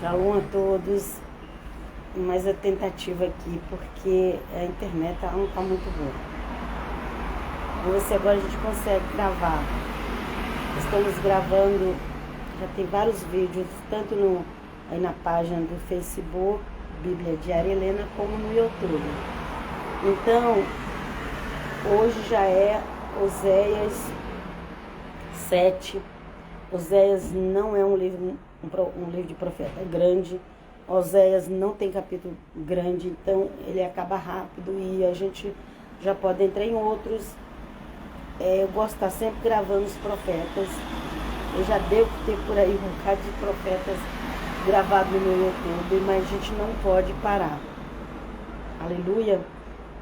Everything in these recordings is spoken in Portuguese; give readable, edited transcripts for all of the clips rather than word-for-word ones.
Shalom a todos. Mais a tentativa aqui, porque a internet não está muito boa. Você agora a gente consegue gravar. Estamos gravando, já tem vários vídeos, tanto aí na página do Facebook, Bíblia Diária Helena, como no YouTube. Então, hoje já é Oséias 7. Oséias não é um livro de profeta grande. Oséias não tem capítulo grande, então ele acaba rápido e a gente já pode entrar em outros. Eu gosto de estar sempre gravando os profetas. Eu já devo ter por aí um bocado de profetas gravados no meu YouTube, mas a gente não pode parar. Aleluia!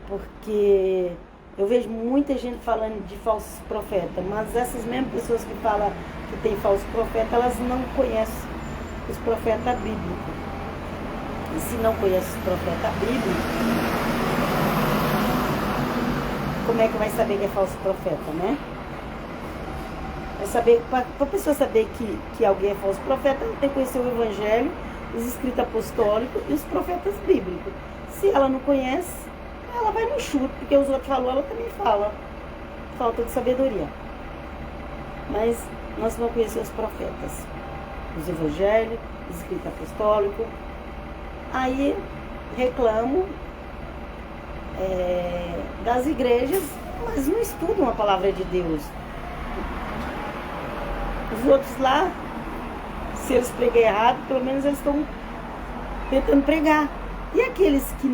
Porque eu vejo muita gente falando de falsos profetas, mas essas mesmas pessoas que falam que tem falso profeta, elas não conhecem os profetas bíblicos. E se não conhece os profetas bíblicos, como é que vai saber que é falso profeta, né? Vai saber, para a pessoa saber que alguém é falso profeta, ela tem que conhecer o Evangelho, os escritos apostólicos e os profetas bíblicos. Se ela não conhece, ela vai no chute, porque os outros falam, ela também fala. Falta de sabedoria. Mas nós vamos conhecer os profetas, os evangelhos, os escritos apostólicos. Aí reclamo das igrejas, mas não estudam a palavra de Deus. Os outros lá, se eles pregam errado, pelo menos eles estão tentando pregar. E aqueles que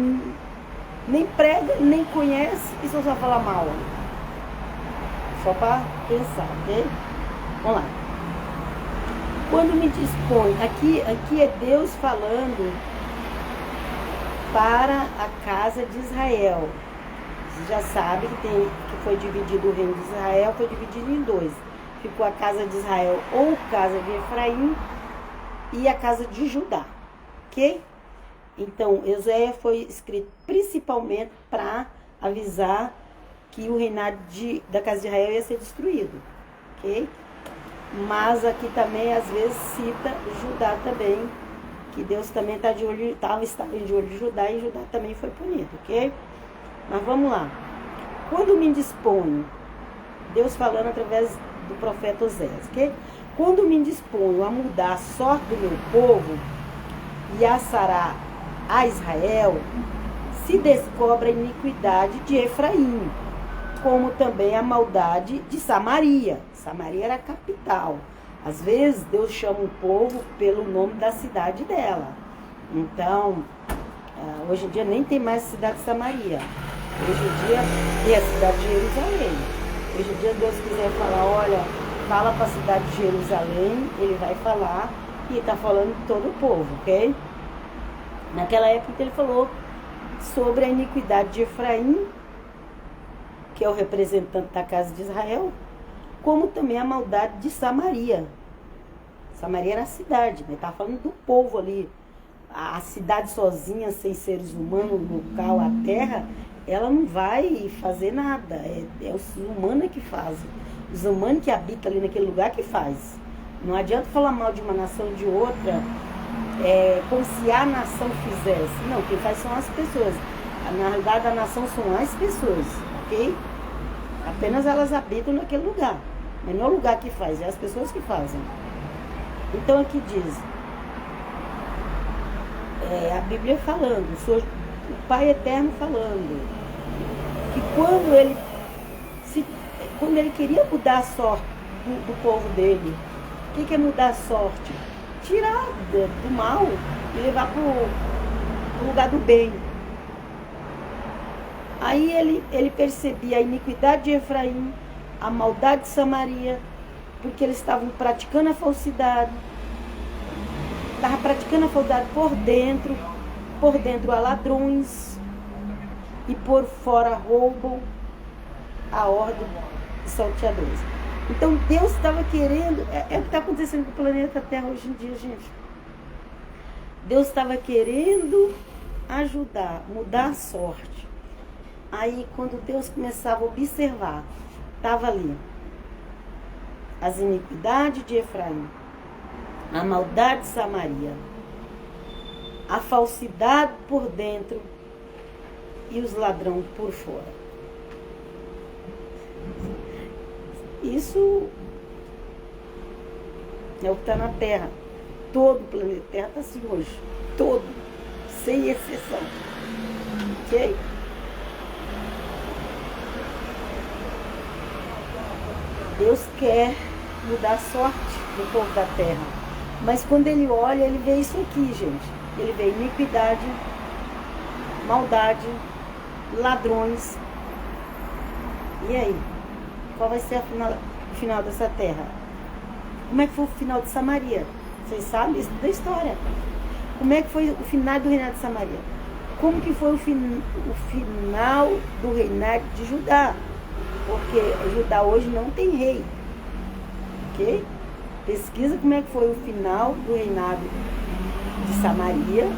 nem pregam, nem conhecem e só falam mal. Só para pensar, ok? Vamos lá. Quando me dispõe, aqui é Deus falando para a casa de Israel. Você já sabe que foi dividido o reino de Israel, foi dividido em dois. Ficou a casa de Israel ou casa de Efraim e a casa de Judá, ok? Então, Oséias foi escrito principalmente para avisar que o reinado da casa de Israel ia ser destruído, ok? Mas aqui também, às vezes, cita Judá também, que Deus também estava de olho de Judá e Judá também foi punido, ok? Mas vamos lá. Quando me disponho, Deus falando através do profeta Oséias, ok? Quando me disponho a mudar a sorte do meu povo e a sarar a Israel, se descobre a iniquidade de Efraim, como também a maldade de Samaria. Samaria era a capital. Às vezes Deus chama o povo pelo nome da cidade dela. Então, hoje em dia nem tem mais a cidade de Samaria. Hoje em dia tem a cidade de Jerusalém. Hoje em dia Deus quiser falar, olha, fala para a cidade de Jerusalém, ele vai falar e está falando de todo o povo, ok? Naquela época ele falou sobre a iniquidade de Efraim, que é o representante da casa de Israel, como também a maldade de Samaria. Samaria era a cidade, né? Estava falando do povo ali. A cidade sozinha, sem seres humanos, o local, a terra, ela não vai fazer nada. É os humanos que fazem. Os humanos que habitam ali naquele lugar que faz. Não adianta falar mal de uma nação de outra, como se a nação fizesse. Não, quem faz são as pessoas. Na realidade, a nação são as pessoas, ok? Apenas elas habitam naquele lugar. Mas não é o lugar que faz, é as pessoas que fazem. Então aqui diz, a Bíblia falando, o Pai Eterno falando, que quando ele queria mudar a sorte do povo dele, o que é mudar a sorte? Tirar do mal e levar para o lugar do bem. Aí ele percebia a iniquidade de Efraim, a maldade de Samaria, porque eles estavam praticando a falsidade. Estavam praticando a falsidade por dentro há ladrões e por fora roubam a ordem de salteadores. Então Deus estava querendo, é o que está acontecendo com o planeta Terra hoje em dia, gente. Deus estava querendo ajudar, mudar a sorte. Aí quando Deus começava a observar, estava ali as iniquidades de Efraim, a maldade de Samaria, a falsidade por dentro e os ladrões por fora. Isso é o que está na Terra. Todo o planeta Terra está assim hoje. Todo. Sem exceção. Ok? Deus quer mudar a sorte do povo da Terra. Mas quando ele olha, ele vê isso aqui, gente. Ele vê iniquidade, maldade, ladrões. E aí? Qual vai ser o final dessa terra? Como é que foi o final de Samaria? Vocês sabem isso da história. Como é que foi o final do reinado de Samaria? Como que foi o final do reinado de Judá? Porque Judá hoje não tem rei. Ok? Pesquisa como é que foi o final do reinado de Samaria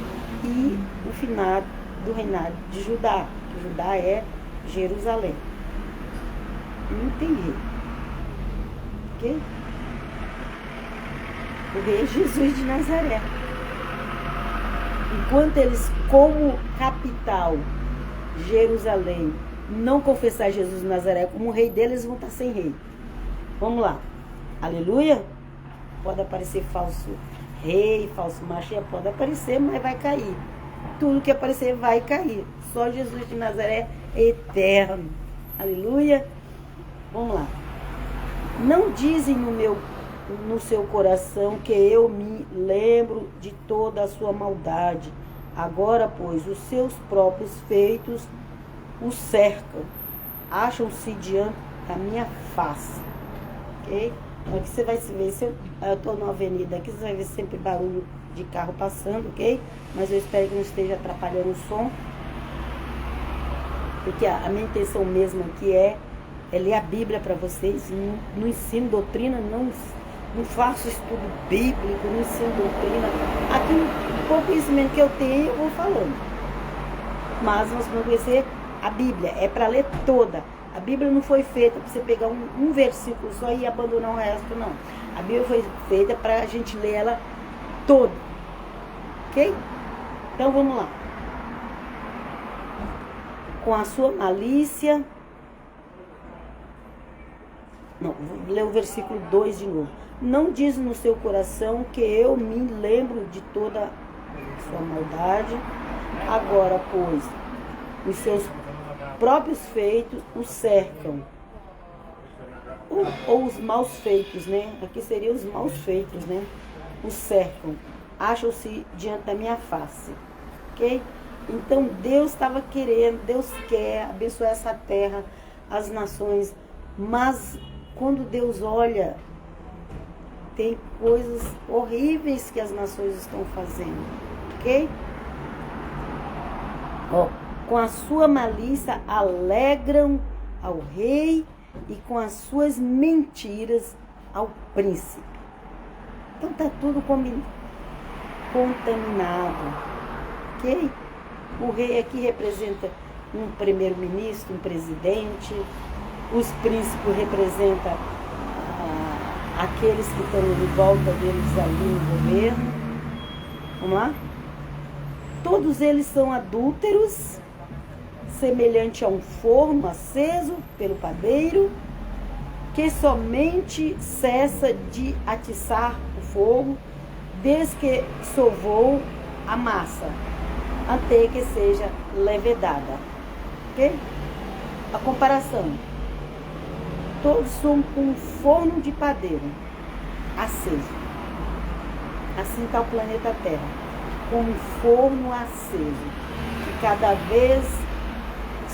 e o final do reinado de Judá. Que Judá é Jerusalém. Não tem rei. Ok? O rei é Jesus de Nazaré. Enquanto eles, como capital, Jerusalém, não confessar Jesus de Nazaré como rei deles, vão estar sem rei. Vamos lá. Aleluia? Pode aparecer falso rei, falso machia, pode aparecer, mas vai cair. Tudo que aparecer vai cair. Só Jesus de Nazaré é eterno. Aleluia? Vamos lá. Não dizem no seu coração que eu me lembro de toda a sua maldade. Agora, pois, os seus próprios feitos o cercam. Acham-se diante da minha face. Ok? Aqui você vai ver, se eu estou numa avenida aqui, você vai ver sempre barulho de carro passando, ok? Mas eu espero que não esteja atrapalhando o som. Porque a minha intenção mesmo aqui é ler a Bíblia para vocês. Não ensino doutrina, não faço estudo bíblico, não ensino doutrina. Aqui, o pouco conhecimento que eu tenho, eu vou falando. Mas nós vamos conhecer a Bíblia, é para ler toda. A Bíblia não foi feita para você pegar um versículo só e abandonar o resto, não. A Bíblia foi feita para a gente ler ela toda. Ok? Então vamos lá. Com a sua malícia. Não, vou ler o versículo 2 de novo. Não diz no seu coração que eu me lembro de toda a sua maldade. Agora, pois, os seus próprios feitos o cercam. Ou os maus feitos, né? Aqui seriam os maus feitos, né? O cercam. Acham-se diante da minha face. Ok? Então Deus estava querendo, Deus quer abençoar essa terra, as nações. Mas quando Deus olha, tem coisas horríveis que as nações estão fazendo. Ok? Ó. Com a sua malícia alegram ao rei e com as suas mentiras ao príncipe. Então está tudo contaminado. Ok? O rei aqui representa um primeiro-ministro, um presidente. Os príncipes representam aqueles que estão em volta deles ali no governo. Vamos lá? Todos eles são adúlteros, semelhante a um forno aceso pelo padeiro, que somente cessa de atiçar o fogo, desde que sovou a massa, até que seja levedada. Ok? A comparação. Todos são como um forno de padeiro aceso. Assim está o planeta Terra, como um forno aceso, que cada vez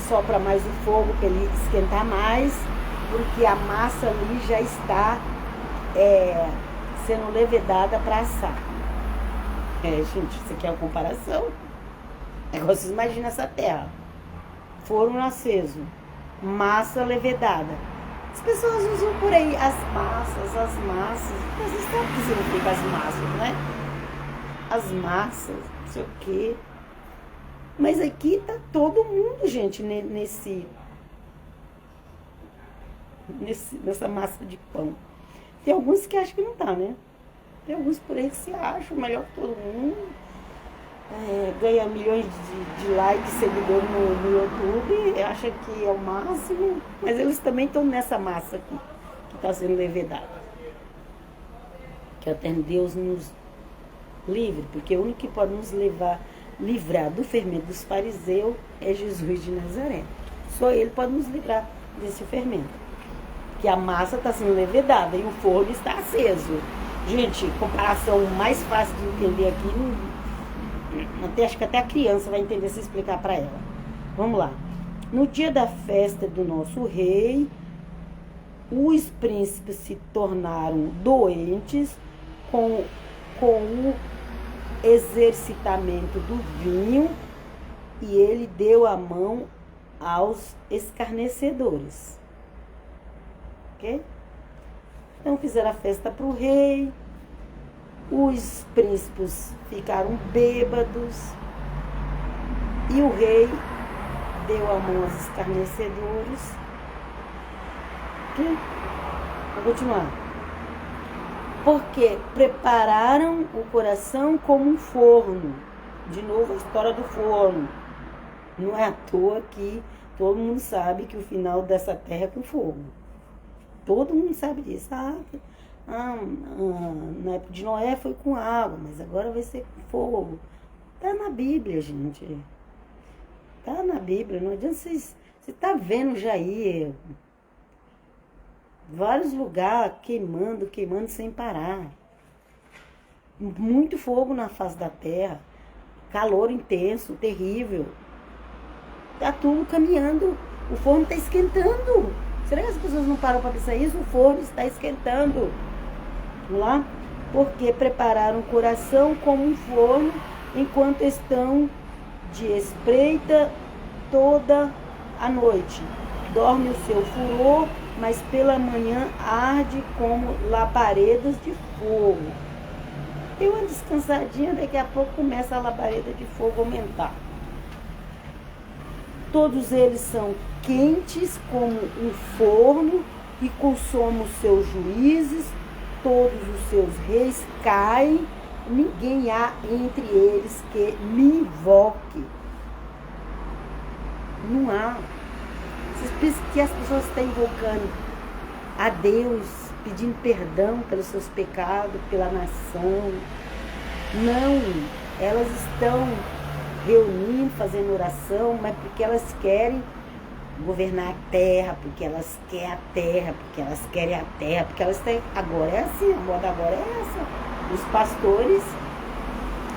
sopra mais o fogo para ele esquentar mais, porque a massa ali já está sendo levedada para assar. Gente, isso aqui é uma comparação. Agora vocês imaginam essa terra. Forno aceso, massa levedada. As pessoas usam por aí as massas. Vocês sabem o que significa as massas, né? As massas, não sei o quê. Mas aqui tá todo mundo, gente, nessa massa de pão. Tem alguns que acham que não tá, né? Tem alguns por aí que se acham melhor que todo mundo. ganha milhões de likes, seguidores no YouTube, acha que é o máximo, mas eles também estão nessa massa aqui, que está sendo levedada. Que até Deus nos livre, porque o único que pode nos livrar do fermento dos fariseus é Jesus de Nazaré. Só Ele pode nos livrar desse fermento. Que a massa está sendo levedada e o forno está aceso. Gente, comparação mais fácil de entender aqui, acho que até a criança vai entender se explicar para ela. Vamos lá. No dia da festa do nosso rei, os príncipes se tornaram doentes com o exercitamento do vinho e ele deu a mão aos escarnecedores. Ok? Então fizeram a festa para o rei, os príncipes ficaram bêbados e o rei deu a mão aos escarnecedores. Ok? Vou continuar. Porque prepararam o coração como um forno. De novo a história do forno. Não é à toa que todo mundo sabe que o final dessa terra é com fogo. Todo mundo sabe disso. Na época de Noé foi com água, mas agora vai ser com fogo. Tá na Bíblia, gente. Tá na Bíblia. Não adianta vocês... Você tá vendo já aí vários lugares queimando sem parar. Muito fogo na face da terra. Calor intenso, terrível. Tá tudo caminhando. O forno está esquentando. Será que as pessoas não param para pensar isso? O forno está esquentando. Vamos lá? Porque prepararam o coração como um forno enquanto estão de espreita toda a noite. Dorme o seu furor, mas pela manhã arde como labaredas de fogo. Tem uma descansadinha, daqui a pouco começa a labareda de fogo aumentar. Todos eles são quentes como um forno e consomem os seus juízes, todos os seus reis caem, ninguém há entre eles que me invoque. Não há. Vocês pensam que as pessoas estão invocando a Deus, pedindo perdão pelos seus pecados, pela nação. Não, elas estão reunindo, fazendo oração, mas porque elas querem governar a terra, porque elas querem a terra, porque elas querem a terra, porque elas têm... Agora é assim, a moda agora é essa. Os pastores,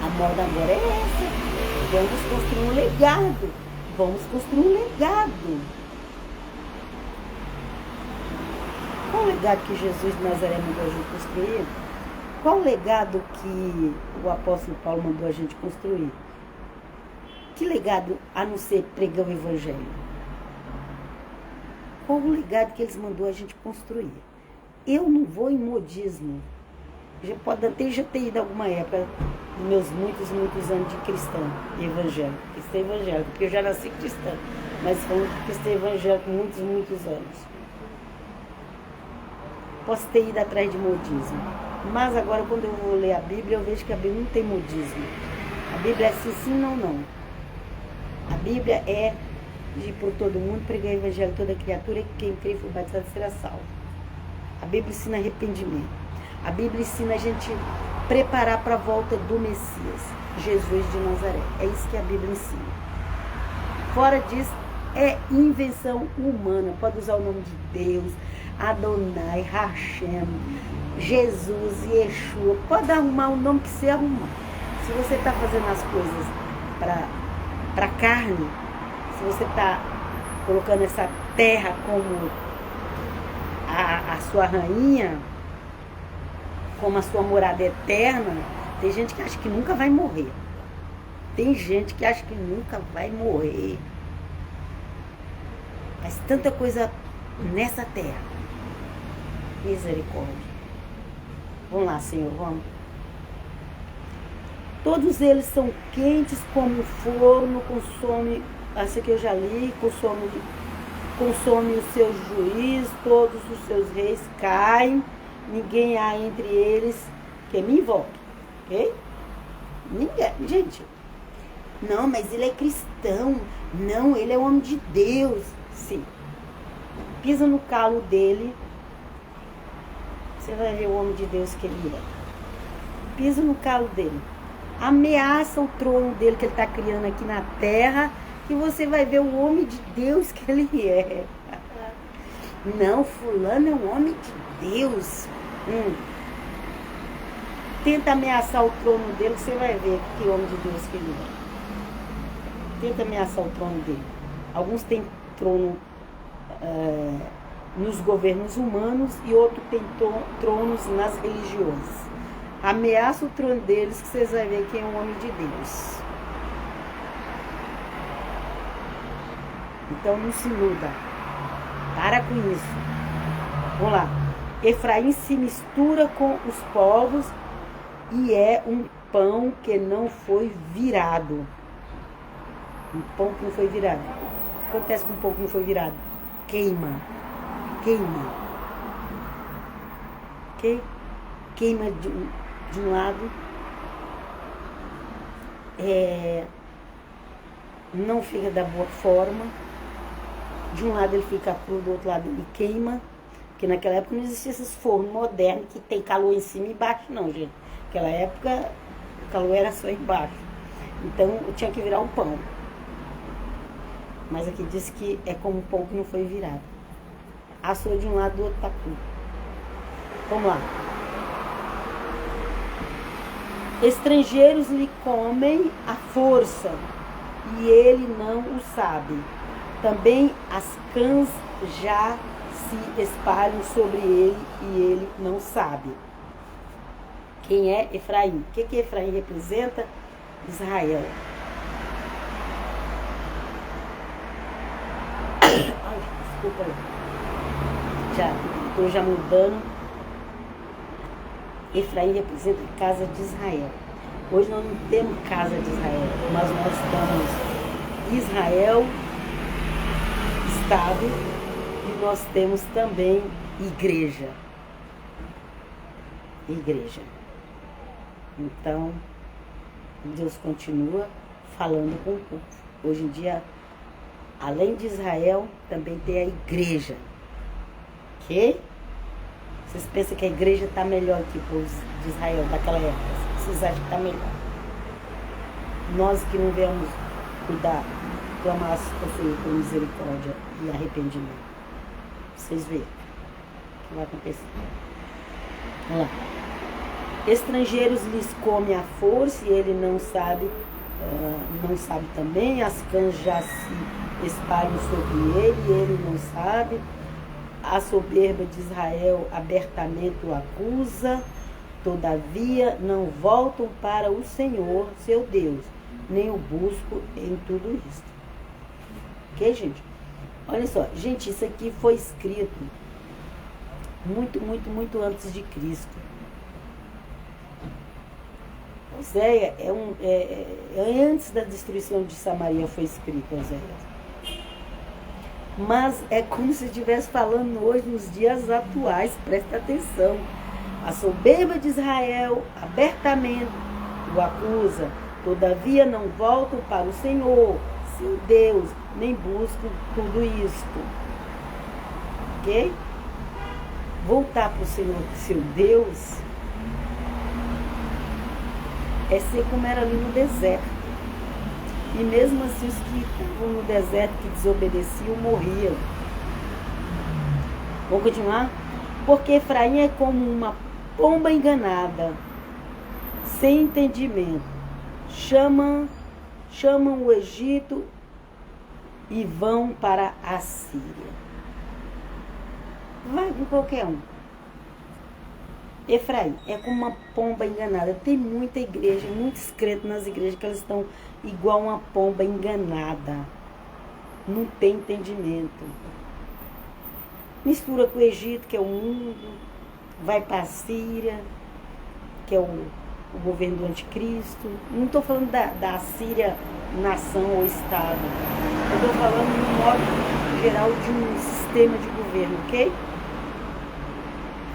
a moda agora é essa. Vamos construir um legado. Vamos construir um legado. Qual o legado que Jesus de Nazaré mandou a gente construir? Qual o legado que o apóstolo Paulo mandou a gente construir? Que legado a não ser pregar o evangelho? Qual o legado que eles mandou a gente construir? Eu não vou em modismo. Pode até já ter ido alguma época, nos meus muitos anos de cristã evangélico. Cristã evangélico, porque eu já nasci cristã. Mas falando de cristã evangélico muitos anos. Posso ter ido atrás de modismo. Mas agora, quando eu vou ler a Bíblia, eu vejo que a Bíblia não tem modismo. A Bíblia é sim, não. A Bíblia é de ir por todo mundo, pregar o evangelho a toda criatura, e quem crê e for batizado será salvo. A Bíblia ensina arrependimento. A Bíblia ensina a gente preparar para a volta do Messias, Jesus de Nazaré. É isso que a Bíblia ensina. Fora disso, é invenção humana. Pode usar o nome de Deus, Adonai, Hashem, Jesus, Yeshua. Pode arrumar o nome que você arrumar. Se você está fazendo as coisas para carne, se você está colocando essa terra como a sua rainha, como a sua morada eterna, tem gente que acha que nunca vai morrer. Tem gente que acha que nunca vai morrer. Mas tanta coisa nessa terra. Misericórdia. Vamos lá, Senhor, vamos. Todos eles são quentes como forno, consome, essa que eu já li, consome os seus juízes, todos os seus reis caem, ninguém há entre eles que me invoque, ok? Ninguém, gente, Não, mas ele é cristão. Não, ele é homem de Deus. Sim. Pisa no calo dele, você vai ver o homem de Deus que ele é. Pisa no calo dele. Ameaça o trono dele que ele está criando aqui na terra, que você vai ver o homem de Deus que ele é. Não, fulano é um homem de Deus. Tenta ameaçar o trono dele, você vai ver que homem de Deus que ele é. Tenta ameaçar o trono dele. Alguns têm trono nos governos humanos e outros têm tronos nas religiões. Ameaça o trono deles que vocês vão ver quem é um homem de Deus. Então não se iluda. Para com isso. Vamos lá. Efraim se mistura com os povos e é um pão que não foi virado. Um pão que não foi virado. O que acontece com um pão que não foi virado? Queima. Queima. Ok? Queima de um lado. Não fica da boa forma. De um lado ele fica cru, do outro lado ele queima. Porque naquela época não existia esses fornos modernos que tem calor em cima e embaixo, não, gente. Naquela época o calor era só embaixo. Então eu tinha que virar um pão. Mas aqui diz que é como um pão que não foi virado. Assou de um lado, do outro tá cru. Vamos lá. Estrangeiros lhe comem à força, e ele não o sabe. Também as cãs já se espalham sobre ele, e ele não sabe. Quem é Efraim? O que Efraim representa? Israel. Ai, desculpa aí. Estou já mudando. Efraim representa a casa de Israel. Hoje nós não temos casa de Israel, mas nós temos Israel, Estado, e nós temos também igreja. Igreja. Então, Deus continua falando com o povo. Hoje em dia, além de Israel, também tem a igreja. Ok? Vocês pensam que a igreja está melhor que o povo de Israel daquela época? Vocês acham que está melhor? Nós que não viemos cuidar, clamar ao Senhor por misericórdia e arrependimento. Vocês veem o que vai acontecer. Vamos lá. Estrangeiros lhes comem à força e ele não sabe também. As cãs já se espalham sobre ele e ele não sabe. A soberba de Israel abertamente o acusa, todavia não voltam para o Senhor, seu Deus, nem o buscam em tudo isso. Ok, gente? Olha só, gente, isso aqui foi escrito muito antes de Cristo. Oséias antes da destruição de Samaria foi escrito Oséias. Mas é como se estivesse falando hoje, nos dias atuais, presta atenção. A soberba de Israel abertamente o acusa, todavia não voltam para o Senhor, seu Deus, nem buscam tudo isto. Ok? Voltar para o Senhor, seu Deus, é ser como era ali no deserto. E mesmo assim os que estavam no deserto, que desobedeciam, morriam. Vou continuar? Porque Efraim é como uma pomba enganada, sem entendimento. Chamam o Egito e vão para a Síria. Vai com qualquer um. Efraim é como uma pomba enganada. Tem muita igreja, muitos crentes nas igrejas que elas estão igual uma pomba enganada. Não tem entendimento. Mistura com o Egito, que é o mundo. Vai para a Síria, que é o governo do anticristo. Não estou falando da Síria, nação ou estado. Eu estou falando no modo geral de um sistema de governo, ok?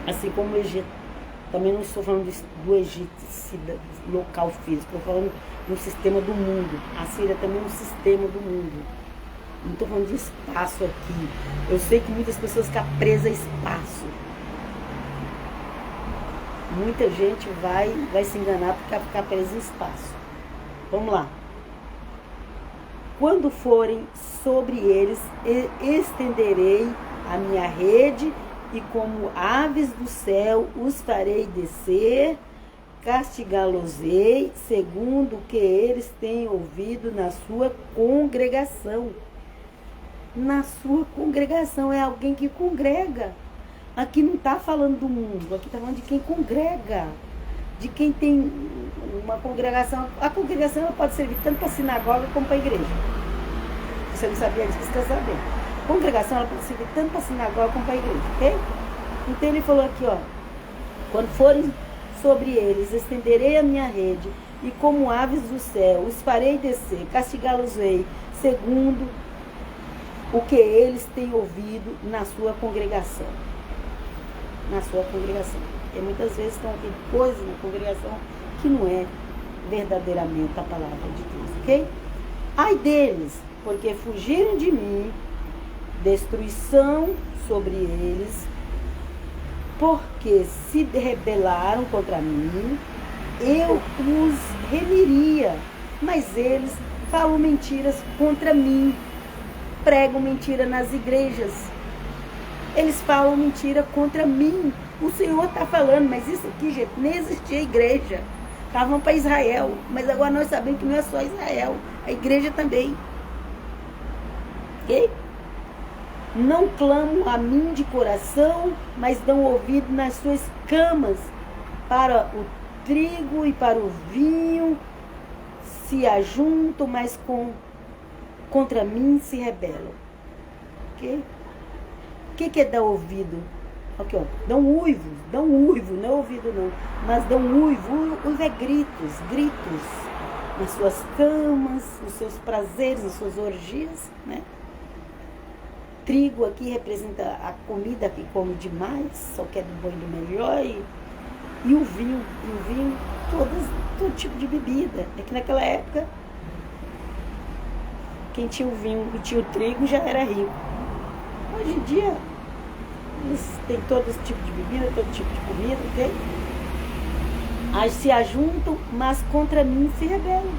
Assim como o Egito Também não estou falando do Egito, local físico, estou falando do sistema do mundo. A Síria também é um sistema do mundo. Não estou falando de espaço aqui. Eu sei que muitas pessoas ficam presas a espaço. Muita gente vai se enganar porque vai ficar presa em espaço. Vamos lá. Quando forem sobre eles, estenderei a minha rede, e como aves do céu os farei descer, castigá-los-ei, segundo o que eles têm ouvido na sua congregação. Na sua congregação, é alguém que congrega. Aqui não está falando do mundo, aqui está falando de quem congrega, de quem tem uma congregação. A congregação ela pode servir tanto para a sinagoga como para a igreja. Você não sabia disso, você quer saber. A congregação ela pode servir tanto para a sinagoga como para a igreja, ok? Então ele falou aqui, ó, quando forem sobre eles, estenderei a minha rede, e como aves do céu, os farei descer, castigá-los-ei, segundo o que eles têm ouvido na sua congregação. Na sua congregação. E muitas vezes estão ouvindo coisas na congregação que não é verdadeiramente a palavra de Deus, ok? Ai deles, porque fugiram de mim, destruição sobre eles, porque se rebelaram contra mim, eu os remiria, mas eles falam mentiras contra mim, pregam mentira nas igrejas. Eles falam mentira contra mim. O Senhor está falando, mas isso aqui, gente, nem existia igreja. Estavam para Israel, mas agora nós sabemos que não é só Israel, a igreja também. Ok? Não clamam a mim de coração, mas dão ouvido nas suas camas. Para o trigo e para o vinho se ajuntam, mas contra mim se rebelam. Ok? O que é dar ouvido? Aqui, ó, dão uivo, não é ouvido não, mas dão uivo, uivo é gritos, nas suas camas, nos seus prazeres, nas suas orgias, né? Trigo aqui representa a comida que come demais, só quer do bom e do melhor, e o vinho, todo tipo de bebida. É que naquela época, quem tinha o vinho e tinha o trigo já era rico. Hoje em dia, eles têm todo esse tipo de bebida, todo tipo de comida, ok? Aí se ajuntam, mas contra mim se rebelam.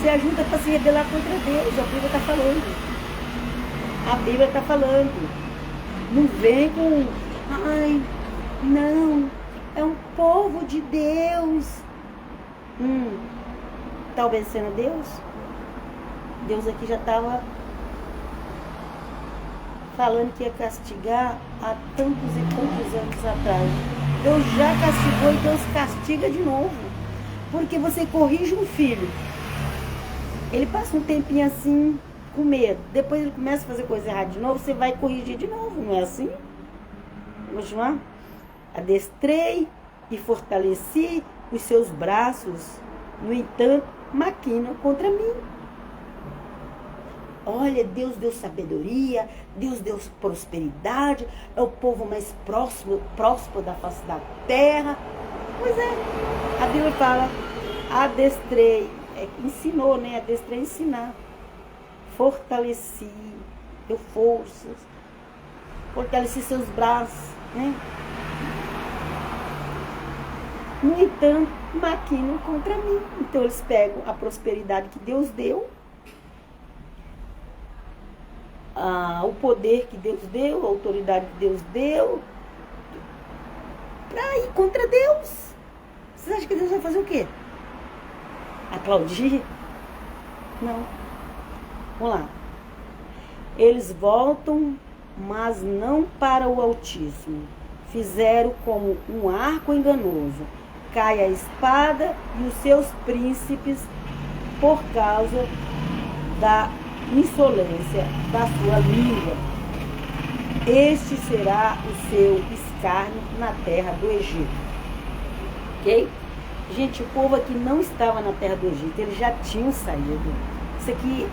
Se ajunta para se rebelar contra Deus, a Bíblia está falando. A Bíblia está falando. Não vem com, ai, não, é um povo de Deus. Está obedecendo a Deus? Deus aqui já estava falando que ia castigar há tantos e tantos anos atrás. Deus já castigou e Deus castiga de novo. Porque você corrige um filho, ele passa um tempinho assim, com medo. Depois ele começa a fazer coisa errada de novo, você vai corrigir de novo, não é assim? Vamos continuar? Adestrei e fortaleci os seus braços, no entanto, maquinam contra mim. Olha, Deus deu sabedoria, Deus deu prosperidade, é o povo mais próspero da face da terra. Pois é, a Bíblia fala, adestrei, ensinou, né? Adestrei ensinar. Fortaleci, deu forças, fortaleci seus braços, né? No entanto, maquinam contra mim. Então eles pegam a prosperidade que Deus deu, o poder que Deus deu, a autoridade que Deus deu, para ir contra Deus. Vocês acham que Deus vai fazer o quê? Aplaudir? Não. Vamos lá. Eles voltam, mas não para o Altíssimo. Fizeram como um arco enganoso. Cai a espada e os seus príncipes por causa da insolência da sua língua. Este será o seu escárnio na terra do Egito. Ok? Gente, o povo aqui não estava na terra do Egito, eles já tinham saído. Isso aqui,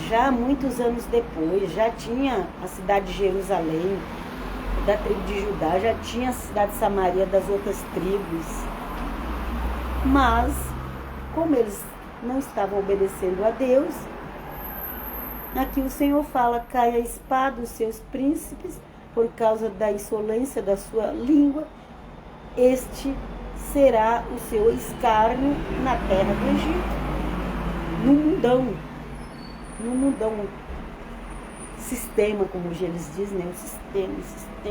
já muitos anos depois, já tinha a cidade de Jerusalém. da tribo de Judá, já tinha a cidade de Samaria das outras tribos. Mas, como eles não estavam obedecendo a Deus, aqui o Senhor fala: cai a espada dos seus príncipes, por causa da insolência da sua língua, este será o seu escárnio na terra do Egito. No mundão, sistema, como eles dizem, né? O sistema. A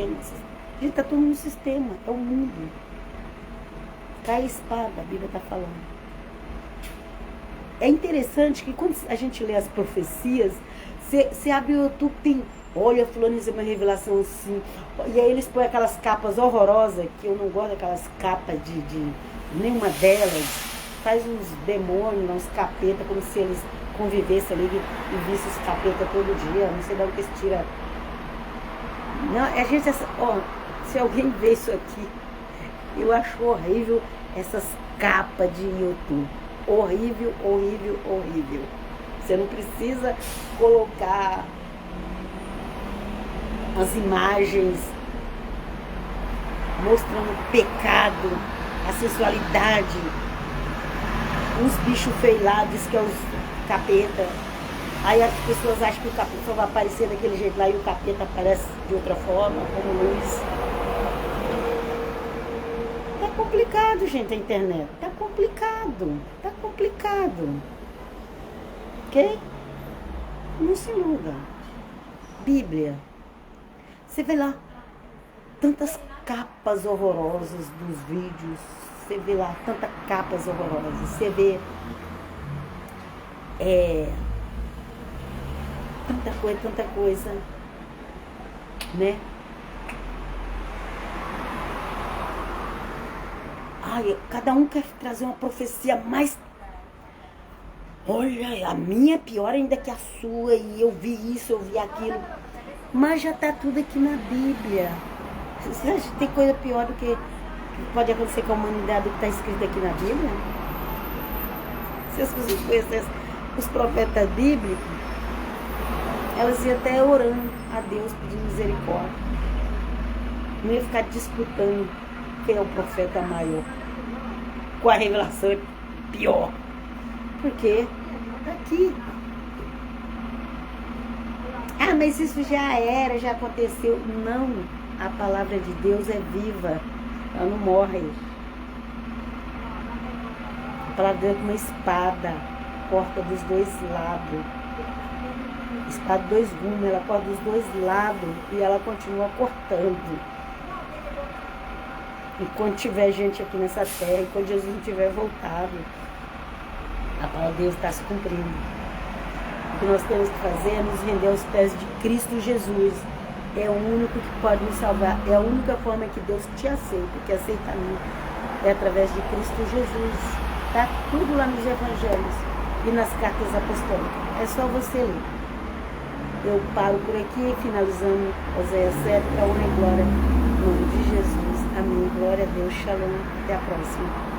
gente está tudo no sistema, é o mundo. Cai a espada, a Bíblia está falando. É interessante que quando a gente lê as profecias, você abre o YouTube, tem, olha, fulano recebeu uma revelação assim, e aí eles põem aquelas capas horrorosas, que eu não gosto daquelas capas de nenhuma delas, faz uns demônios, uns capeta, como se eles convivessem ali e vissem os capeta todo dia, não sei de onde que eles tiram. Não, a gente, se alguém vê isso aqui, eu acho horrível essas capas de YouTube. Horrível. Você não precisa colocar as imagens mostrando o pecado, a sensualidade, uns bichos feios lá, diz que é os capeta. Aí as pessoas acham que o capeta só vai aparecer daquele jeito lá e o capeta aparece de outra forma, como luz. Tá complicado, gente, a internet. Tá complicado. Ok? Não se iluda. Bíblia. Você vê lá tantas capas horrorosas dos vídeos. Você vê lá tantas capas horrorosas. Você vê tanta coisa, né? Ai, cada um quer trazer uma profecia mais... Olha, a minha é pior ainda que a sua, e eu vi isso, eu vi aquilo. Mas já está tudo aqui na Bíblia. Você acha que tem coisa pior do que pode acontecer com a humanidade do que está escrito aqui na Bíblia? Se as pessoas conhecessem os profetas bíblicos, elas iam até orando a Deus, pedindo misericórdia. Não ia ficar disputando quem é o profeta maior. Com a revelação é pior. Porque tá aqui. Ah, mas isso já era, já aconteceu. Não, a palavra de Deus é viva. Ela não morre. A palavra de Deus é uma espada, corta dos dois lados. Espada de dois gumes, ela corta dos dois lados e ela continua cortando. E quando tiver gente aqui nessa terra, e quando Jesus não tiver voltado, a palavra de Deus está se cumprindo. O que nós temos que fazer é nos render aos pés de Cristo Jesus. É o único que pode nos salvar. É a única forma que Deus te aceita, que aceita a mim. É através de Cristo Jesus. Está tudo lá nos evangelhos e nas cartas apostólicas. É só você ler. Eu paro por aqui, finalizando Oséias 7, para a honra e glória. Em nome de Jesus. Amém. Glória a Deus. Shalom. Até a próxima.